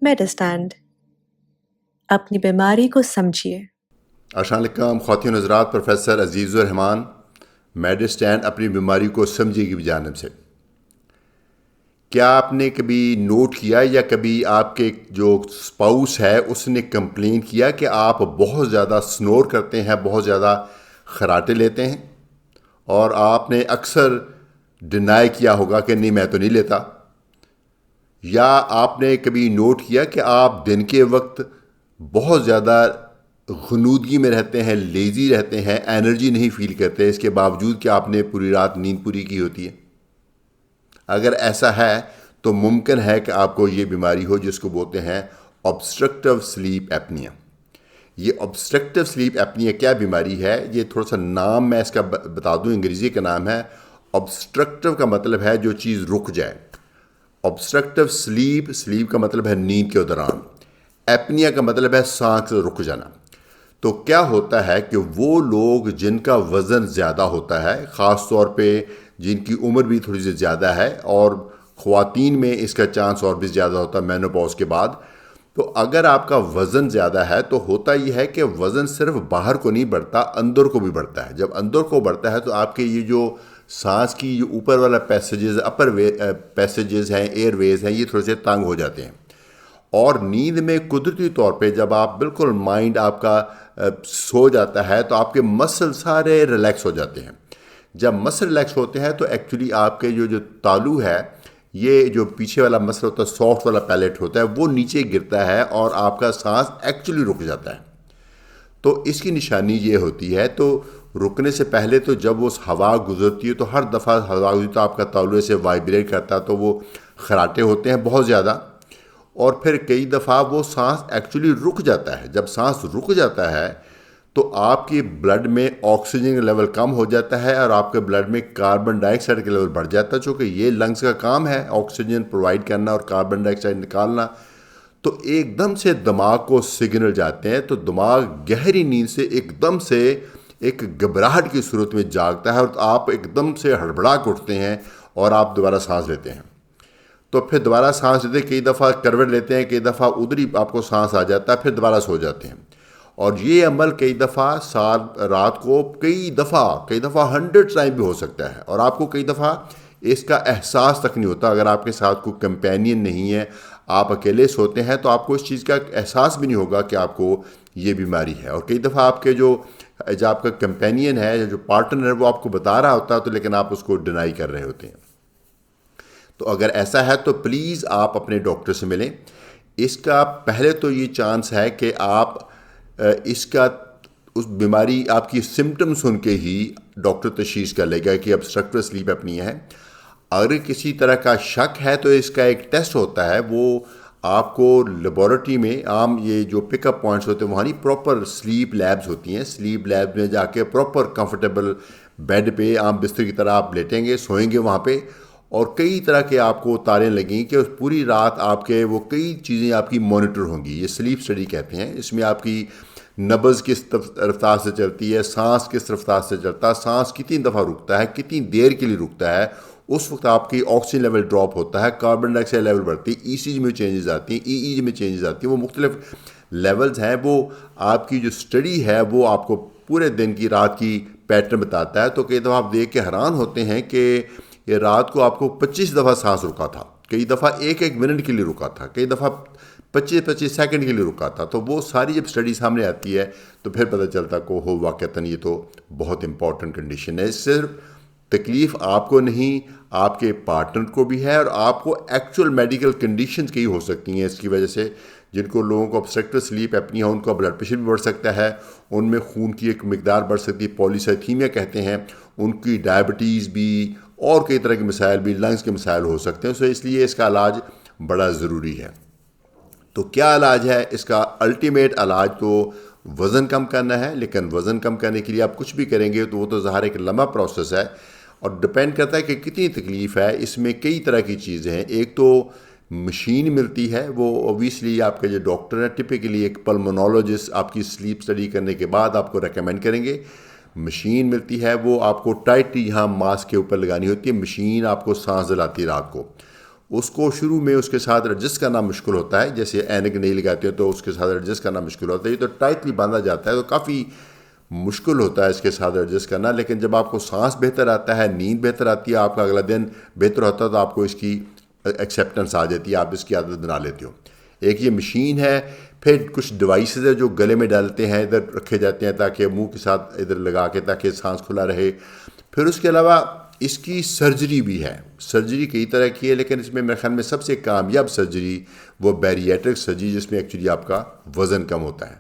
میڈسٹینڈ اپنی بیماری کو سمجھیے۔ السلام علیکم خواتین و حضرات، پروفیسر عزیز الرحمان میڈسٹینڈ اپنی بیماری کو سمجھے کی جانب سے۔ کیا آپ نے کبھی نوٹ کیا یا کبھی آپ کے جو اسپاؤس ہے اس نے کمپلین کیا کہ آپ بہت زیادہ سنور کرتے ہیں، بہت زیادہ خراٹے لیتے ہیں، اور آپ نے اکثر ڈینائی کیا ہوگا کہ نہیں میں تو نہیں لیتا؟ یا آپ نے کبھی نوٹ کیا کہ آپ دن کے وقت بہت زیادہ غنودگی میں رہتے ہیں، لیزی رہتے ہیں، انرجی نہیں فیل کرتے، اس کے باوجود کہ آپ نے پوری رات نیند پوری کی ہوتی ہے؟ اگر ایسا ہے تو ممکن ہے کہ آپ کو یہ بیماری ہو جس کو بولتے ہیں obstructive sleep apnea۔ یہ obstructive sleep apnea کیا بیماری ہے؟ یہ تھوڑا سا نام میں اس کا بتا دوں، انگریزی کا نام ہے۔ obstructive کا مطلب ہے جو چیز رک جائے، obstructive sleep کا مطلب ہے نیند کے دوران، ایپنیا کا مطلب ہے سانس رک جانا۔ تو کیا ہوتا ہے کہ وہ لوگ جن کا وزن زیادہ ہوتا ہے، خاص طور پہ جن کی عمر بھی تھوڑی سی زیادہ ہے، اور خواتین میں اس کا چانس اور بھی زیادہ ہوتا ہے مینوپاز کے بعد، تو اگر آپ کا وزن زیادہ ہے تو ہوتا یہ ہے کہ وزن صرف باہر کو نہیں بڑھتا، اندر کو بھی بڑھتا ہے۔ جب اندر کو بڑھتا ہے تو آپ کے یہ جو سانس کی جو اوپر والا پیسیجز، اپر پیسیجز ہیں، ایئر ویز ہیں، یہ تھوڑے سے تنگ ہو جاتے ہیں۔ اور نیند میں قدرتی طور پہ جب آپ بالکل مائنڈ آپ کا سو جاتا ہے تو آپ کے مسل سارے ریلیکس ہو جاتے ہیں۔ جب مسل ریلیکس ہوتے ہیں تو ایکچولی آپ کے جو تالو ہے، یہ جو پیچھے والا مسل ہوتا ہے، سافٹ والا پیلیٹ ہوتا ہے، وہ نیچے گرتا ہے اور آپ کا سانس ایکچولی رک جاتا ہے۔ تو اس کی نشانی یہ ہوتی ہے، تو رکنے سے پہلے تو جب وہ ہوا گزرتی ہے تو ہر دفعہ ہوا گزرتی تو آپ کا تالو سے وائبریٹ کرتا ہے، تو وہ خراٹے ہوتے ہیں بہت زیادہ، اور پھر کئی دفعہ وہ سانس ایکچولی رک جاتا ہے۔ جب سانس رک جاتا ہے تو آپ کی بلڈ میں آکسیجن کا لیول کم ہو جاتا ہے اور آپ کے بلڈ میں کاربن ڈائی آکسائڈ کا لیول بڑھ جاتا ہے، چونکہ یہ لنگس کا کام ہے آکسیجن پرووائڈ کرنا اور کاربن ڈائی آکسائڈ نکالنا۔ تو ایک دم سے دماغ کو سگنل جاتے ہیں، تو دماغ گہری نیند سے ایک دم سے ایک گھبراہٹ کی صورت میں جاگتا ہے، اور آپ ایک دم سے ہڑبڑا کے اٹھتے ہیں اور آپ دوبارہ سانس لیتے ہیں۔ تو پھر دوبارہ سانس لیتے ہیں، کئی دفعہ کروٹ لیتے ہیں، کئی دفعہ ادھر ہی آپ کو سانس آ جاتا ہے، پھر دوبارہ سو جاتے ہیں۔ اور یہ عمل کئی دفعہ رات کو کئی دفعہ 100 ٹائم بھی ہو سکتا ہے، اور آپ کو کئی دفعہ اس کا احساس تک نہیں ہوتا۔ اگر آپ کے ساتھ کوئی کمپینین نہیں ہے، آپ اکیلے سوتے ہیں، تو آپ کو اس چیز کا احساس بھی نہیں ہوگا کہ آپ کو یہ بیماری ہے۔ اور کئی دفعہ آپ کے جو آپ کا کمپینین ہے، جو پارٹنر ہے، وہ آپ کو بتا رہا ہوتا ہے، تو لیکن آپ اس کو ڈینائی کر رہے ہوتے ہیں۔ تو اگر ایسا ہے تو پلیز آپ اپنے ڈاکٹر سے ملیں۔ اس کا پہلے تو یہ چانس ہے کہ آپ اس بیماری، آپ کی سمٹم سن کے ہی ڈاکٹر تشخیص کر لے گا کہ obstructive sleep apnea ہے۔ اگر کسی طرح کا شک ہے تو اس کا ایک ٹیسٹ ہوتا ہے، وہ آپ کو لیبارٹری میں، عام یہ جو پک اپ پوائنٹس ہوتے ہیں وہاں نہیں، پراپر سلیپ لیبز ہوتی ہیں، سلیپ لیب میں جا کے پراپر کمفرٹیبل بیڈ پہ عام بستر کی طرح آپ لیٹیں گے، سوئیں گے وہاں پہ، اور کئی طرح کے آپ کو تاریں لگیں کہ پوری رات آپ کے وہ کئی چیزیں آپ کی مانیٹر ہوں گی۔ یہ سلیپ اسٹڈی کہتے ہیں۔ اس میں آپ کی نبض کس رفتار سے چلتی ہے، سانس کس رفتار سے چلتا ہے، سانس کتنی دفعہ رکتا ہے، کتنی دیر کے لیے رکتا ہے، اس وقت آپ کی آکسیجن لیول ڈراپ ہوتا ہے، کاربن ڈائی آکسائڈ لیول بڑھتی ہے، ای سی جی میں چینجز آتی ہیں، ای ای جی میں چینجز آتی ہیں، وہ مختلف لیولز ہیں۔ وہ آپ کی جو اسٹڈی ہے وہ آپ کو پورے دن کی، رات کی پیٹرن بتاتا ہے۔ تو کئی دفعہ آپ دیکھ کے حیران ہوتے ہیں کہ یہ رات کو آپ کو 25 دفعہ سانس رکا تھا، کئی دفعہ ایک منٹ کے لیے رکا تھا، کئی دفعہ 25 سیکنڈ کے لیے رکا تھا۔ تو وہ ساری جب اسٹڈی سامنے آتی ہے تو پھر پتہ چلتا کہ ہو واقعتاً یہ تو بہت امپورٹنٹ کنڈیشن ہے۔ صرف تکلیف آپ کو نہیں، آپ کے پارٹنر کو بھی ہے، اور آپ کو ایکچوئل میڈیکل کنڈیشنز کئی ہو سکتی ہیں اس کی وجہ سے۔ جن کو لوگوں کو obstructive sleep apnea ان کا بلڈ پریشر بھی بڑھ سکتا ہے، ان میں خون کی ایک مقدار بڑھ سکتی ہے، پولیسائتھیمیا کہتے ہیں، ان کی ڈائبٹیز بھی، اور کئی طرح کے مسائل بھی، لنگس کے مسائل ہو سکتے ہیں۔ اس لیے اس کا علاج بڑا ضروری ہے۔ تو کیا علاج ہے اس کا؟ الٹیمیٹ علاج تو وزن کم کرنا ہے، لیکن وزن کم کرنے کے لیے آپ کچھ بھی کریں گے تو وہ تو ظاہر ایک لمبا پروسیس ہے، اور ڈپینڈ کرتا ہے کہ کتنی تکلیف ہے۔ اس میں کئی طرح کی چیزیں ہیں۔ ایک تو مشین ملتی ہے، وہ اوبیسلی آپ کے جو ڈاکٹر ہیں ٹپیکلی ایک پلمونالوجسٹ آپ کی سلیپ اسٹڈی کرنے کے بعد آپ کو ریکمینڈ کریں گے۔ مشین ملتی ہے، وہ آپ کو ٹائٹ یہاں ماسک کے اوپر لگانی ہوتی ہے، مشین آپ کو سانس دلاتی ہے رات کو۔ اس کو شروع میں اس کے ساتھ ایڈجسٹ کرنا مشکل ہوتا ہے، جیسے اینک نہیں لگاتے ہو تو اس کے ساتھ ایڈجسٹ کرنا مشکل ہوتا ہے، یہ تو ٹائٹلی باندھا جاتا ہے تو کافی مشکل ہوتا ہے اس کے ساتھ ایڈجسٹ کرنا. لیکن جب آپ کو سانس بہتر آتا ہے، نیند بہتر آتی ہے، آپ کا اگلا دن بہتر ہوتا ہے تو آپ کو اس کی ایکسیپٹنس آ جاتی ہے، آپ اس کی عادت بنا لیتے ہو. ایک یہ مشین ہے، پھر کچھ ڈیوائسز ہے جو گلے میں ڈالتے ہیں، ادھر رکھے جاتے ہیں تاکہ منہ کے ساتھ ادھر لگا کے تاکہ سانس کھلا رہے. پھر اس کے علاوہ اس کی سرجری بھی ہے. سرجری کئی طرح کی ہے، لیکن اس میں میرے خیال میں سب سے کامیاب سرجری وہ بیریٹرک سرجری، جس میں ایکچولی آپ کا وزن کم ہوتا ہے.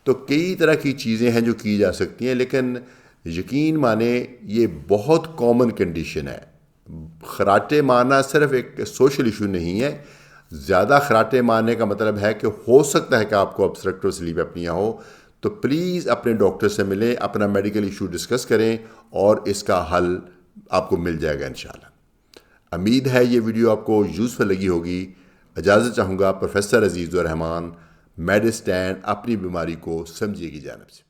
تو کئی طرح کی چیزیں ہیں جو کی جا سکتی ہیں، لیکن یقین مانیں یہ بہت کامن کنڈیشن ہے. خراٹے مارنا صرف ایک سوشل ایشو نہیں ہے. زیادہ خراٹے مارنے کا مطلب ہے کہ ہو سکتا ہے کہ آپ کو obstructive sleep apnea ہو. تو پلیز اپنے ڈاکٹر سے ملیں، اپنا میڈیکل ایشو ڈسکس کریں اور اس کا حل آپ کو مل جائے گا انشاءاللہ. امید ہے یہ ویڈیو آپ کو یوزفل لگی ہوگی. اجازت چاہوں گا پروفیسر عزیز الرحمان، میڈ اسٹینڈ اپنی بیماری کو سمجھیے کی جانب سے.